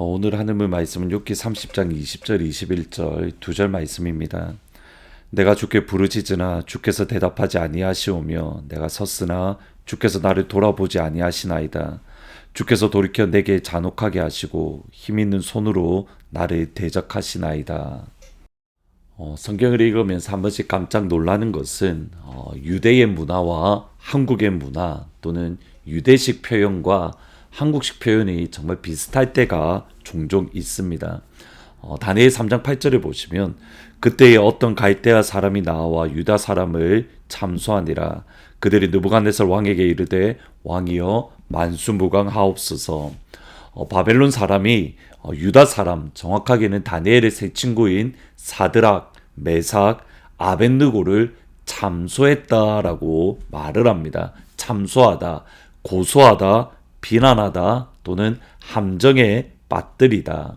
오늘 하는 말씀은 욥기 30장 20절 21절 두 절 말씀입니다. 내가 주께 부르짖으나 주께서 대답하지 아니하시오며 내가 섰으나 주께서 나를 돌아보지 아니하시나이다. 주께서 돌이켜 내게 잔혹하게 하시고 힘있는 손으로 나를 대적하시나이다. 성경을 읽으면서 한 번씩 깜짝 놀라는 것은 유대의 문화와 한국의 문화 또는 유대식 표현과 한국식 표현이 정말 비슷할 때가 종종 있습니다. 다니엘 3장 8절을 보시면 그때에 어떤 갈대아 사람이 나와 유다 사람을 참소하니라. 그들이 느부갓네살 왕에게 이르되 왕이여 만수무강하옵소서. 바벨론 사람이 유다 사람, 정확하게는 다니엘의 세 친구인 사드락, 메삭, 아벳느고를 참소했다라고 말을 합니다. 참소하다, 고소하다, 비난하다 또는 함정에 빠뜨리다.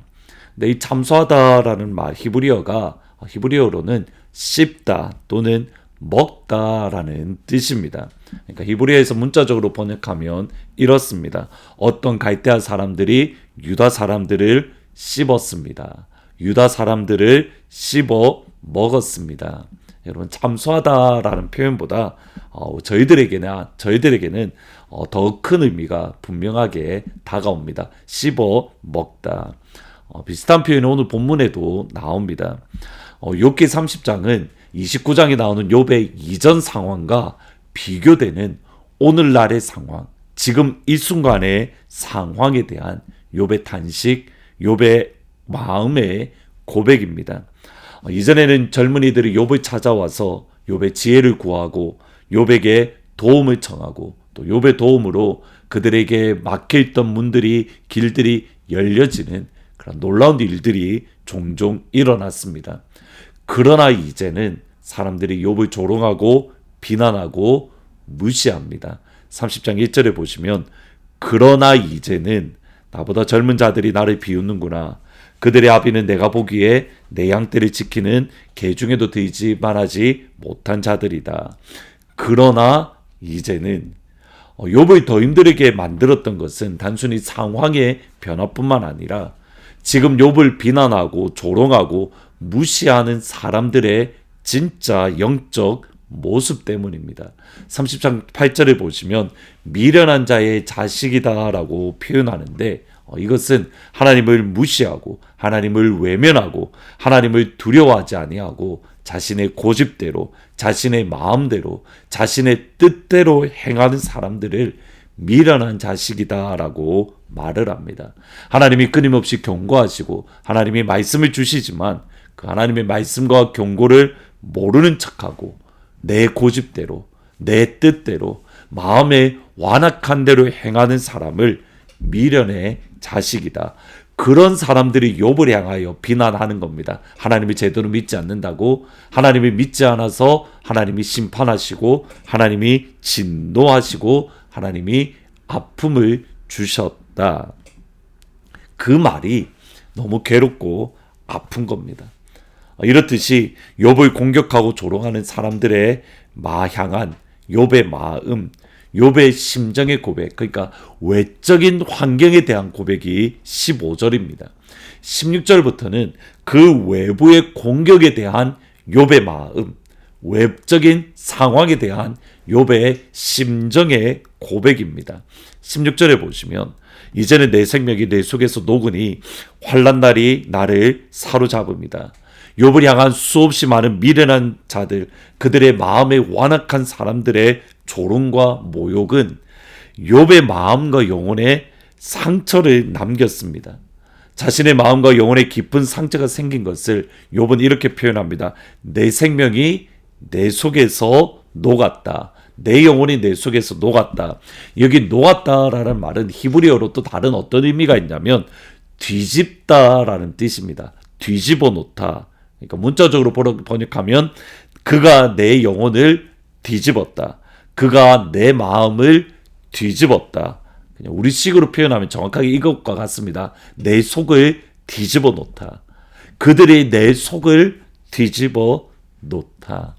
근데 이 참소하다라는 말 히브리어로는 씹다 또는 먹다라는 뜻입니다. 그러니까 히브리어에서 문자적으로 번역하면 이렇습니다. 어떤 갈대아 사람들이 유다 사람들을 씹었습니다. 유다 사람들을 씹어 먹었습니다. 여러분, 참소하다라는 표현보다 저희들에게는 더 큰 의미가 분명하게 다가옵니다. 씹어 먹다. 비슷한 표현이 오늘 본문에도 나옵니다. 욥기 30장은 29장에 나오는 욥의 이전 상황과 비교되는 오늘날의 상황, 지금 이 순간의 상황에 대한 욥의 탄식, 욥의 마음의 고백입니다. 이전에는 젊은이들이 욥을 찾아와서 욥의 지혜를 구하고 욥에게 도움을 청하고 또 욥의 도움으로 그들에게 막혀있던 문들이 길들이 열려지는 그런 놀라운 일들이 종종 일어났습니다. 그러나 이제는 사람들이 욥을 조롱하고 비난하고 무시합니다. 30장 1절에 보시면 그러나 이제는 나보다 젊은 자들이 나를 비웃는구나. 그들의 아비는 내가 보기에 내 양떼를 지키는 개 중에도 들지 말하지 못한 자들이다. 그러나 이제는 욥을 더 힘들게 만들었던 것은 단순히 상황의 변화뿐만 아니라 지금 욥을 비난하고 조롱하고 무시하는 사람들의 진짜 영적 모습 때문입니다. 30장 8절을 보시면 미련한 자의 자식이다라고 표현하는데 이것은 하나님을 무시하고 하나님을 외면하고 하나님을 두려워하지 아니하고 자신의 고집대로 자신의 마음대로 자신의 뜻대로 행하는 사람들을 미련한 자식이다라고 말을 합니다. 하나님이 끊임없이 경고하시고 하나님이 말씀을 주시지만 그 하나님의 말씀과 경고를 모르는 척하고 내 고집대로 내 뜻대로 마음의 완악한 대로 행하는 사람을 미련의 자식이다. 그런 사람들이 욥을 향하여 비난하는 겁니다. 하나님을 제대로 믿지 않는다고, 하나님을 믿지 않아서 하나님이 심판하시고 하나님이 진노하시고 하나님이 아픔을 주셨다. 그 말이 너무 괴롭고 아픈 겁니다. 이렇듯이 욥을 공격하고 조롱하는 사람들의 향한 욥의 마음, 욥의 심정의 고백, 그러니까 외적인 환경에 대한 고백이 15절입니다. 16절부터는 그 외부의 공격에 대한 욥의 마음, 외적인 상황에 대한 욥의 심정의 고백입니다. 16절에 보시면 이제는 내 생명이 내 속에서 녹으니 환난날이 나를 사로잡습니다. 욥을 향한 수없이 많은 미련한 자들, 그들의 마음에 완악한 사람들의 조롱과 모욕은 욥의 마음과 영혼에 상처를 남겼습니다. 자신의 마음과 영혼에 깊은 상처가 생긴 것을 욥은 이렇게 표현합니다. 내 생명이 내 속에서 녹았다. 내 영혼이 내 속에서 녹았다. 여기 녹았다라는 말은 히브리어로 또 다른 어떤 의미가 있냐면 뒤집다라는 뜻입니다. 뒤집어 놓다. 그러니까 문자적으로 번역하면 그가 내 영혼을 뒤집었다. 그가 내 마음을 뒤집었다. 그냥 우리식으로 표현하면 정확하게 이것과 같습니다. 내 속을 뒤집어 놓다. 그들이 내 속을 뒤집어 놓다.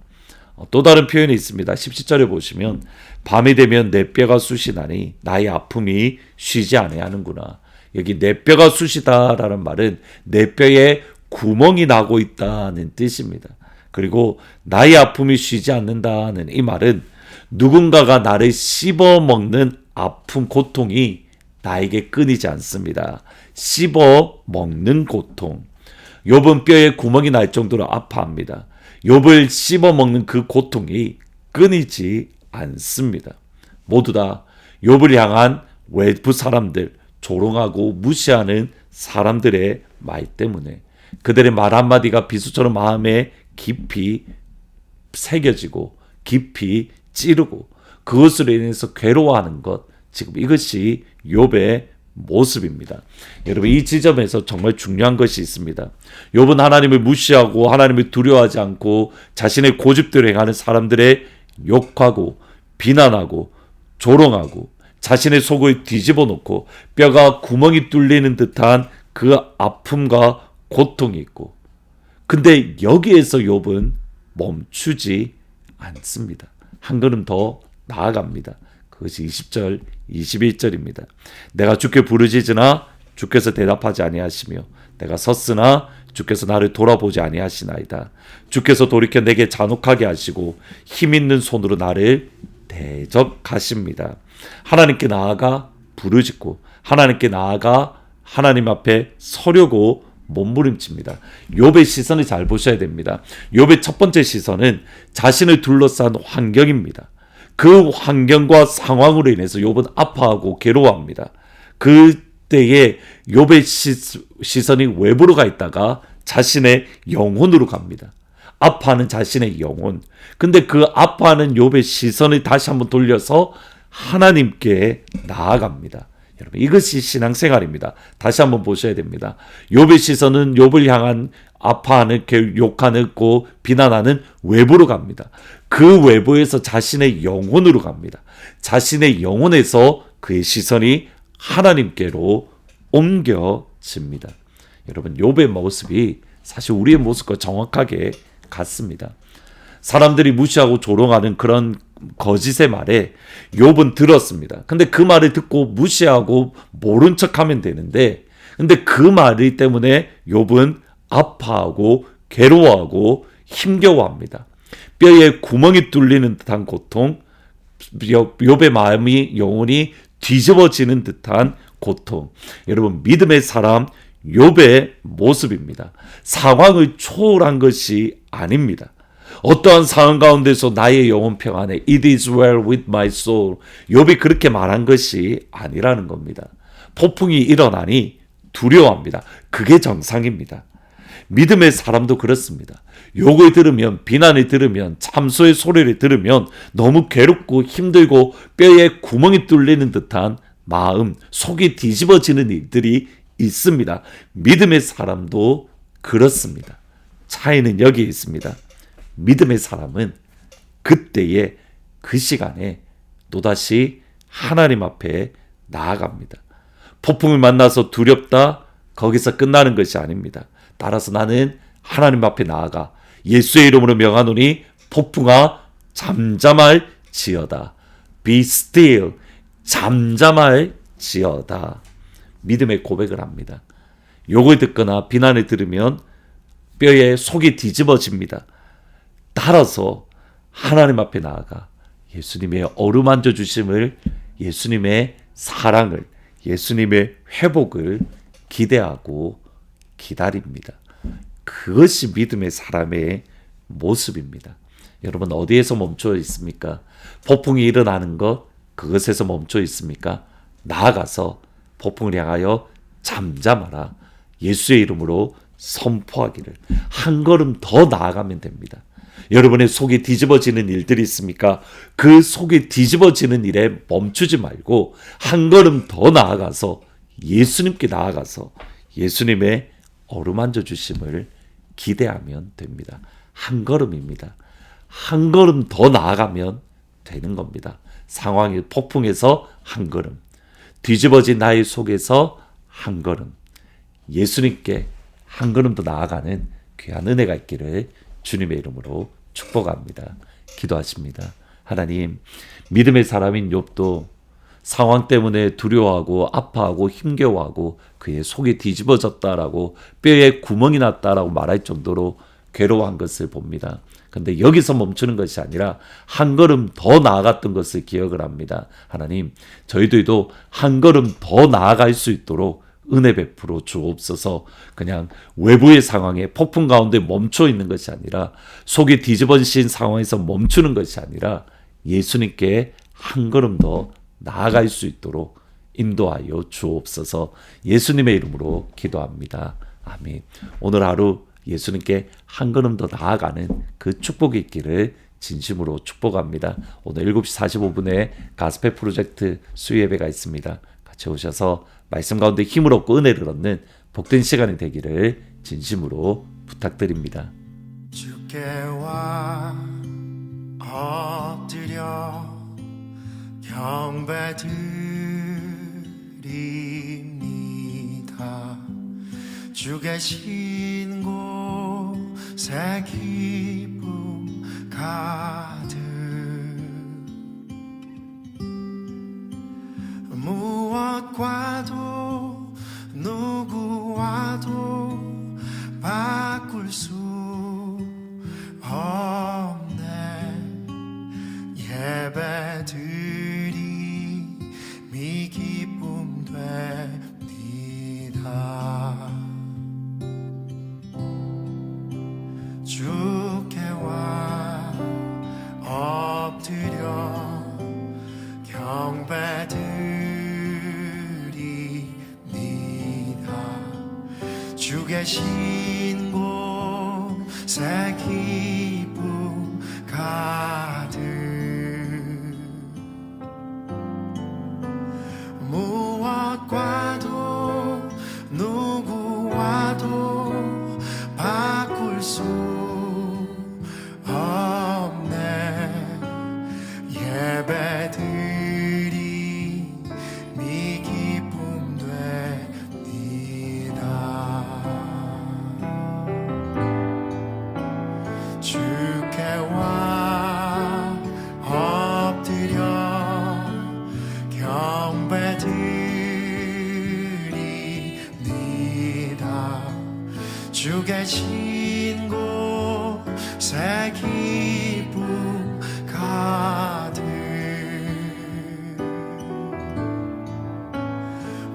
또 다른 표현이 있습니다. 17절에 보시면 밤이 되면 내 뼈가 쑤시나니 나의 아픔이 쉬지 아니하는구나. 여기 내 뼈가 쑤시다라는 말은 내 뼈에 구멍이 나고 있다는 뜻입니다. 그리고 나의 아픔이 쉬지 않는다는 이 말은 누군가가 나를 씹어먹는 아픔, 고통이 나에게 끊이지 않습니다. 씹어먹는 고통. 욥은 뼈에 구멍이 날 정도로 아파합니다. 욥을 씹어먹는 그 고통이 끊이지 않습니다. 모두 다 욥을 향한 외부 사람들, 조롱하고 무시하는 사람들의 말 때문에 그들의 말 한마디가 비수처럼 마음에 깊이 새겨지고 깊이 찌르고 그것으로 인해서 괴로워하는 것, 지금 이것이 욥의 모습입니다. 여러분, 이 지점에서 정말 중요한 것이 있습니다. 욥은 하나님을 무시하고 하나님을 두려워하지 않고 자신의 고집대로 행하는 사람들의 욕하고 비난하고 조롱하고 자신의 속을 뒤집어 놓고 뼈가 구멍이 뚫리는 듯한 그 아픔과 고통이 있고, 근데 여기에서 욥은 멈추지 않습니다. 한 걸음 더 나아갑니다. 그것이 20절, 21절입니다. 내가 주께 부르짖으나 주께서 대답하지 아니하시며 내가 섰으나 주께서 나를 돌아보지 아니하시나이다. 주께서 돌이켜 내게 잔혹하게 하시고 힘있는 손으로 나를 대적하십니다. 하나님께 나아가 부르짖고 하나님께 나아가 하나님 앞에 서려고 몸부림칩니다. 욥의 시선을 잘 보셔야 됩니다. 욥의 첫 번째 시선은 자신을 둘러싼 환경입니다. 그 환경과 상황으로 인해서 욥은 아파하고 괴로워합니다. 그때에 욥의 시선이 외부로 가 있다가 자신의 영혼으로 갑니다. 아파하는 자신의 영혼. 근데 그 아파하는 욥의 시선을 다시 한번 돌려서 하나님께 나아갑니다. 여러분, 이것이 신앙생활입니다. 다시 한번 보셔야 됩니다. 욥의 시선은 욥을 향한 아파하는, 욕하는, 비난하는 외부로 갑니다. 그 외부에서 자신의 영혼으로 갑니다. 자신의 영혼에서 그의 시선이 하나님께로 옮겨집니다. 여러분, 욥의 모습이 사실 우리의 모습과 정확하게 같습니다. 사람들이 무시하고 조롱하는 그런 거짓의 말에 욥은 들었습니다. 근데 그 말을 듣고 무시하고 모른 척하면 되는데, 근데 그 말 때문에 욥은 아파하고 괴로워하고 힘겨워합니다. 뼈에 구멍이 뚫리는 듯한 고통, 욥의 마음이 영혼이 뒤집어지는 듯한 고통. 여러분, 믿음의 사람 욥의 모습입니다. 상황을 초월한 것이 아닙니다. 어떠한 상황 가운데서 나의 영혼 평안에 It is well with my soul, 욥이 그렇게 말한 것이 아니라는 겁니다. 폭풍이 일어나니 두려워합니다. 그게 정상입니다. 믿음의 사람도 그렇습니다. 욕을 들으면, 비난을 들으면, 참소의 소리를 들으면 너무 괴롭고 힘들고 뼈에 구멍이 뚫리는 듯한 마음, 속이 뒤집어지는 일들이 있습니다. 믿음의 사람도 그렇습니다. 차이는 여기에 있습니다. 믿음의 사람은 그때에 그 시간에 또다시 하나님 앞에 나아갑니다. 폭풍을 만나서 두렵다, 거기서 끝나는 것이 아닙니다. 따라서 나는 하나님 앞에 나아가 예수의 이름으로 명하노니 폭풍아 잠잠할지어다. Be still, 잠잠할지어다. 믿음의 고백을 합니다. 욕을 듣거나 비난을 들으면 뼈에 속이 뒤집어집니다. 따라서 하나님 앞에 나아가 예수님의 어루만져 주심을, 예수님의 사랑을, 예수님의 회복을 기대하고 기다립니다. 그것이 믿음의 사람의 모습입니다. 여러분, 어디에서 멈춰 있습니까? 폭풍이 일어나는 것, 그것에서 멈춰 있습니까? 나아가서 폭풍을 향하여 잠잠하라, 예수의 이름으로 선포하기를, 한 걸음 더 나아가면 됩니다. 여러분의 속이 뒤집어지는 일들이 있습니까? 그 속이 뒤집어지는 일에 멈추지 말고 한 걸음 더 나아가서 예수님께 나아가서 예수님의 어루만져 주심을 기대하면 됩니다. 한 걸음입니다. 한 걸음 더 나아가면 되는 겁니다. 상황의 폭풍에서 한 걸음, 뒤집어진 나의 속에서 한 걸음, 예수님께 한 걸음 더 나아가는 귀한 은혜가 있기를 주님의 이름으로 축복합니다. 기도하십니다. 하나님, 믿음의 사람인 욥도 상황 때문에 두려워하고 아파하고 힘겨워하고 그의 속이 뒤집어졌다라고 뼈에 구멍이 났다라고 말할 정도로 괴로워한 것을 봅니다. 근데 여기서 멈추는 것이 아니라 한 걸음 더 나아갔던 것을 기억을 합니다. 하나님, 저희들도 한 걸음 더 나아갈 수 있도록 은혜 베풀어 주옵소서. 그냥 외부의 상황에 폭풍 가운데 멈춰 있는 것이 아니라 속이 뒤집어진 상황에서 멈추는 것이 아니라 예수님께 한 걸음 더 나아갈 수 있도록 인도하여 주옵소서. 예수님의 이름으로 기도합니다. 아멘. 오늘 하루 예수님께 한 걸음 더 나아가는 그 축복이 있기를 진심으로 축복합니다. 오늘 7시 45분에 가스펠 프로젝트 수요예배가 있습니다. 같이 오셔서 말씀 가운데 힘을 얻고 은혜를 얻는 복된 시간이 되기를 진심으로 부탁드립니다. 주께와 엎드려 경배드립니다. 주 계신 곳에 기쁨 가득 무엇과도 누구와도 바꿀 수 없네. 예배드림이 기쁨 됩니다. 주께와 엎드려 경배드립니다. 주 계신 곳에 기쁨 가득 무엇과도 누구와도 바꿀 수 없네. 예배드림이 기쁨 됩니다. 주께와 엎드려 경배드립니다. 주 계신 곳에 기쁨 가득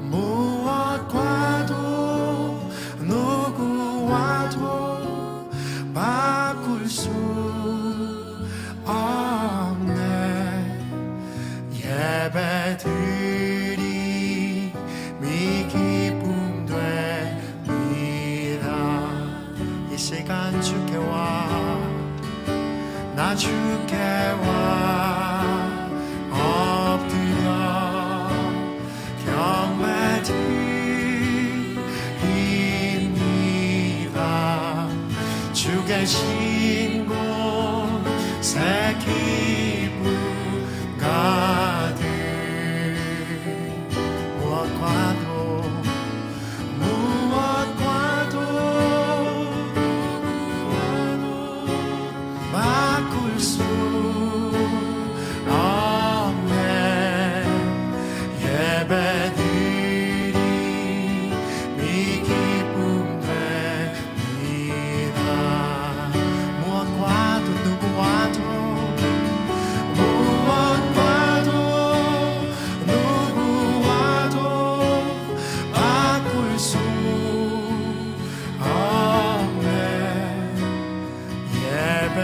무엇과도 누구와도 바꿀 수 없네. 예배드림이 기쁨 됩니다. 이 시간 주께와 나 주께와 엎드려 경배드립니다. 주 계신 곳에 기쁨 가득 무엇과도 바꿀 수 없네. 예배드림이 기쁨 됩니다. 무엇과도 누구와도 바꿀 수 없네. 예배